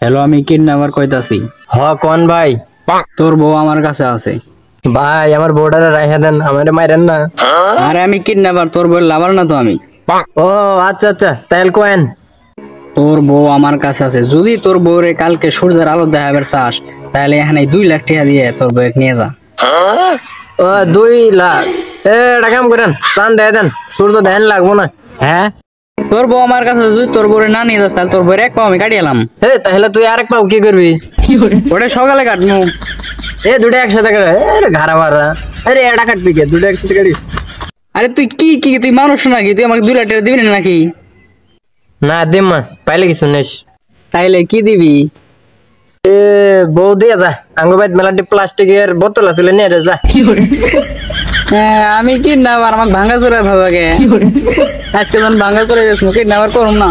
Hello, আমি kidnapper কইতাছি। হ কোন ভাই? তোর বউ আমার কাছে আছে। ভাই আমার বউটারে রাইখা দেন, আমারে মাইরেন না। আরে আমি কিডন্যাপার, তোর বউয়ের লাভার না তো আমি। ও আচ্ছা আচ্ছা, তাইলে কোয়েন। তোর বউ আমার কাছে আছে, যদি তোর বউরে কালকে সূর্যের আলো দেখাবার চাস তাহলে এখানে 2 লাখ টাকা দিয়ে তোর বউকে নিয়ে যা। ও 2 লাখ? এটা কাম করেন, চান দিয়ে দেন, সূর্য দেন লাগবো না। হ্যাঁ তোর বউ আমার কাছে, যদি তোর বউরে না নিয়ে যাস তাহলে তোর বউয়ের 1 পা আমি কাটিয়ে এলাম। হে তাহলে তুই আরেক পাও কি করবি? ওটা সকালে কাটমু। দুটো একসাথে করে ঘাড়া মারা। আরে এটা কাটবি কে? দুটো একসাথে কাটিস? আরে তুই কি কি তুই মানুষ নাকি? তুই আমাকে 2 লাখ টাকা দিবি না নাকি? না দিম মা, পাইলে কিছু নেস। তাইলে কি দিবি? বউ দিয়ে যা, আঙ্গবাদ মেলাটি প্লাস্টিকের বোতল আছে নিয়ে যা। হ্যাঁ, আমি কিডন্যাপার, আমাকে ভাঙা চোরা ভাবাকে। আজকে যখন ভাঙা চোরা গেছ কিডন্যাপার করুম না।